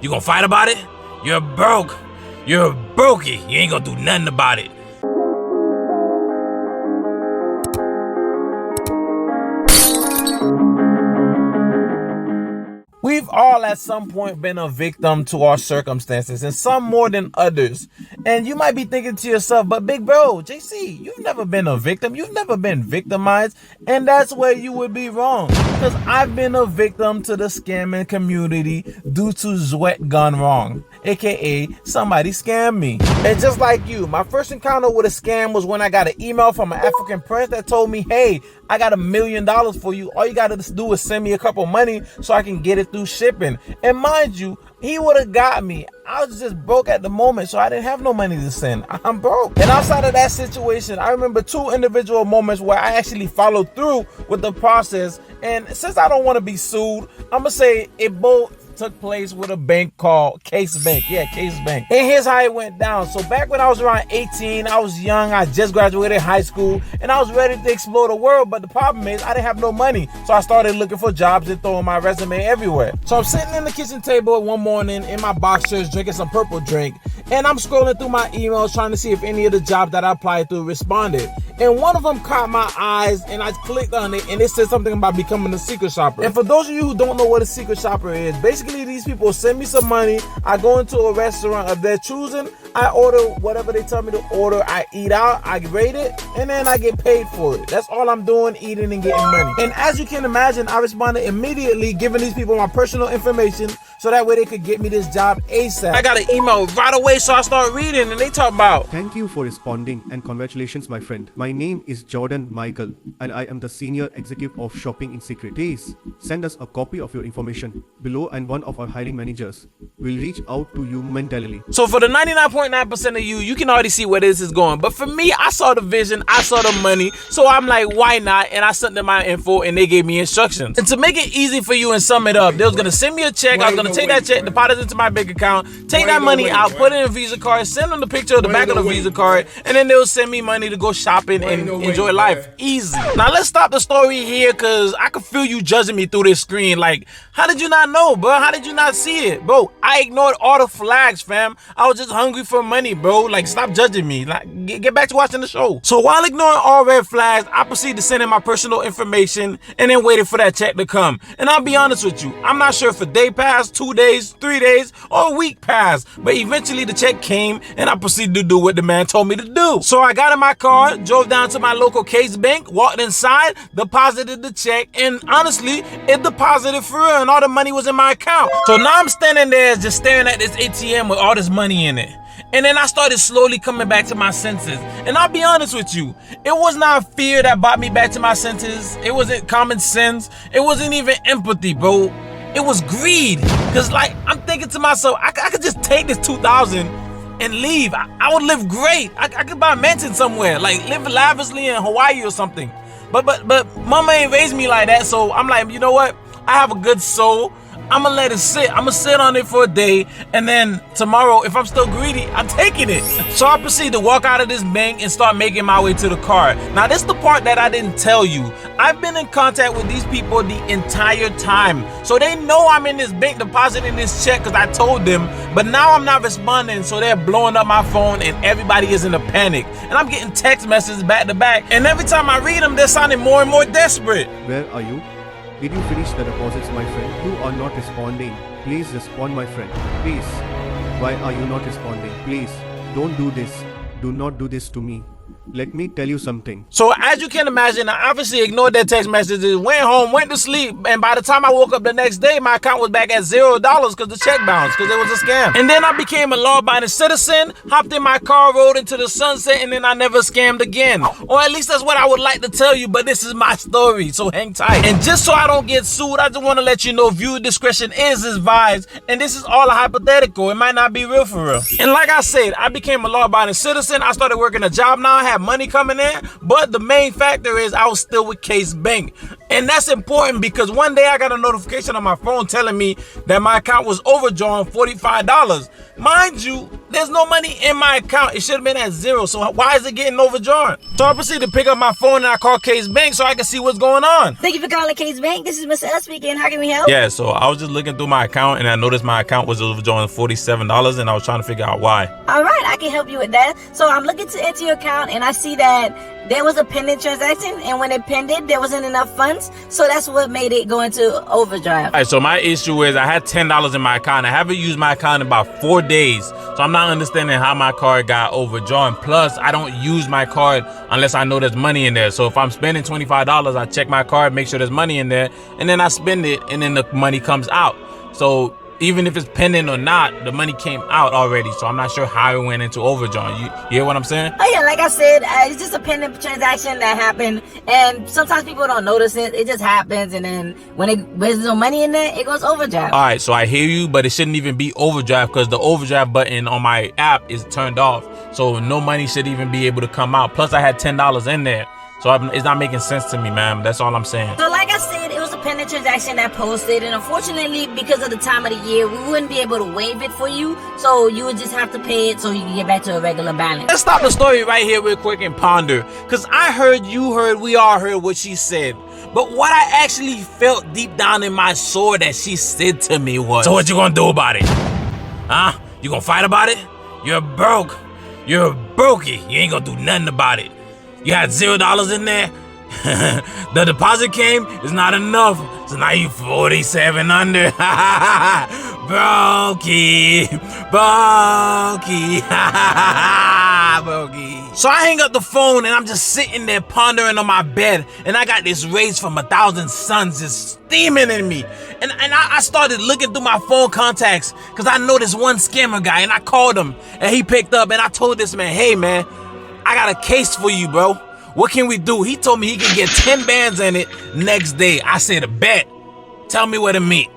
You gonna fight about it? You're broke. You're brokey. You ain't gonna do nothing about it. We've all at some point been a victim to our circumstances, and some more than others. And you might be thinking to yourself, but big bro, JC, you've never been a victim. You've never been victimized. And that's where you would be wrong. Because I've been a victim to the scamming community due to sweat gone wrong, aka somebody scammed me. And just like you, my first encounter with a scam was when I got an email from an African prince that told me, hey, I got $1 million for you. All you gotta do is send me a couple money so I can get it through shipping. And mind you, he would have got me. I was just broke at the moment, so I didn't have no money to send. I'm broke. And outside of that situation, I remember 2 individual moments where I actually followed through with the process. And since I don't want to be sued, I'm gonna say it both took place with a bank called Case Bank. Yeah, Case Bank. And here's how it went down. So back when I was around 18, I was young. I just graduated high school and I was ready to explore the world. But the problem is I didn't have no money. So I started looking for jobs and throwing my resume everywhere. So I'm sitting in the kitchen table one morning in my boxers drinking some purple drink. And I'm scrolling through my emails trying to see if any of the jobs that I applied to responded. And one of them caught my eyes and I clicked on it and it said something about becoming a secret shopper. And for those of you who don't know what a secret shopper is, basically these people send me some money. I go into a restaurant of their choosing. I order whatever they tell me to order. I eat out, I rate it, and then I get paid for it. That's all I'm doing, eating and getting money. And as you can imagine, I responded immediately, giving these people my personal information so that way they could get me this job ASAP. I got an email right away, so I start reading and they talk about, thank you for responding and congratulations, my friend. My name is Jordan Michael and I am the senior executive of Shopping in Secret. Please send us a copy of your information below and one of our hiring managers will reach out to you momentarily. So for the 99.9% of you, you can already see where this is going. But for me, I saw the vision, I saw the money, so I'm like, why not? And I sent them my info and they gave me instructions. And to make it easy for you and sum it up, they was gonna send me a check, I was gonna take that check, deposit it into my bank account, take that money out, put it in a Visa card, send them the picture of the back of the Visa card, and then they'll send me money to go shopping and enjoy life. Easy. Now let's stop the story here because I can feel you judging me through this screen. Like, how did you not know, bro? How did you not see it? Bro, I ignored all the flags, fam. I was just hungry for money, bro. Like, stop judging me. Like, get back to watching the show. So while ignoring all red flags, I proceeded to send in my personal information and then waited for that check to come. And I'll be honest with you, I'm not sure if a day passed, 2 days, 3 days, or a week passed. But eventually the check came and I proceeded to do what the man told me to do. So I got in my car, drove down to my local Case Bank, walked inside, deposited the check, and honestly, it deposited for real and all the money was in my account. So now I'm standing there just staring at this ATM with all this money in it. And then I started slowly coming back to my senses. And I'll be honest with you, it was not fear that brought me back to my senses. It wasn't common sense. It wasn't even empathy, bro. It was greed. Cause like, I'm thinking to myself, I could just take this 2,000 and leave. I would live great. I could buy a mansion somewhere, like live lavishly in Hawaii or something. But mama ain't raised me like that. So I'm like, you know what? I have a good soul. I'm gonna let it sit. I'm gonna sit on it for a day, and then tomorrow, if I'm still greedy, I'm taking it. So I proceed to walk out of this bank and start making my way to the car. Now, this is the part that I didn't tell you. I've been in contact with these people the entire time. So they know I'm in this bank depositing this check because I told them, but now I'm not responding, so they're blowing up my phone and everybody is in a panic. And I'm getting text messages back to back, and every time I read them, they're sounding more and more desperate. Where are you? Did you finish the deposits, my friend? You are not responding. Please respond, my friend. Please. Why are you not responding? Please. Don't do this. Do not do this to me. Let me tell you something. So as you can imagine, I obviously ignored their text messages, went home, went to sleep, and by the time I woke up the next day, my account was back at $0 because the check bounced, because it was a scam. And then I became a law-abiding citizen, hopped in my car, rode into the sunset, and then I never scammed again. Or at least that's what I would like to tell you, but this is my story, so hang tight. And just so I don't get sued, I just want to let you know viewer discretion is advised, and this is all a hypothetical. It might not be real for real. And like I said, I became a law-abiding citizen. I started working a job now. I have money coming in, but the main factor is I was still with Case Bank. And that's important because one day I got a notification on my phone telling me that my account was overdrawn $45. Mind you, there's no money in my account. It should have been at zero. So why is it getting overdrawn? So I proceeded to pick up my phone and I called Case Bank so I can see what's going on. Thank you for calling Case Bank. This is Mr. S speaking. How can we help? Yeah, so I was just looking through my account and I noticed my account was overdrawn $47 and I was trying to figure out why. All right, I can help you with that. So I'm looking to enter your account and I see that there was a pending transaction, and when it pended, there wasn't enough funds, so that's what made it go into overdrive. All right, so my issue is I had $10 in my account. I haven't used my account in about 4 days, so I'm not understanding how my card got overdrawn. Plus, I don't use my card unless I know there's money in there. So if I'm spending $25, I check my card, make sure there's money in there, and then I spend it, and then the money comes out. So even if it's pending or not, the money came out already. So I'm not sure how it went into overdrawn. You hear what I'm saying? Oh yeah, like I said, it's just a pending transaction that happened, and sometimes people don't notice it. It just happens, and then when there's no money in there, it goes overdrive. All right, so I hear you, but it shouldn't even be overdrive because the overdrive button on my app is turned off. So no money should even be able to come out. Plus, I had $10 in there. So it's not making sense to me, man. That's all I'm saying. So like I said, it was a pending transaction that posted, and unfortunately, because of the time of the year, we wouldn't be able to waive it for you. So you would just have to pay it so you can get back to a regular balance. Let's stop the story right here real quick and ponder. Because I heard, you heard, we all heard what she said. But what I actually felt deep down in my soul that she said to me was, so what you gonna do about it? Huh? You gonna fight about it? You're broke. You're brokey. You ain't gonna do nothing about it. You had $0 in there. The deposit came, it's not enough. So now you 47 under. Brokey. Brokey. Brokey. So I hang up the phone and I'm just sitting there pondering on my bed. And I got this rage from 1,000 suns just steaming in me. And I started looking through my phone contacts because I know this one scammer guy. And I called him and he picked up and I told this man, hey man, I got a case for you, bro. What can we do? He told me he can get 10 bands in it next day. I said, a bet. Tell me where to meet.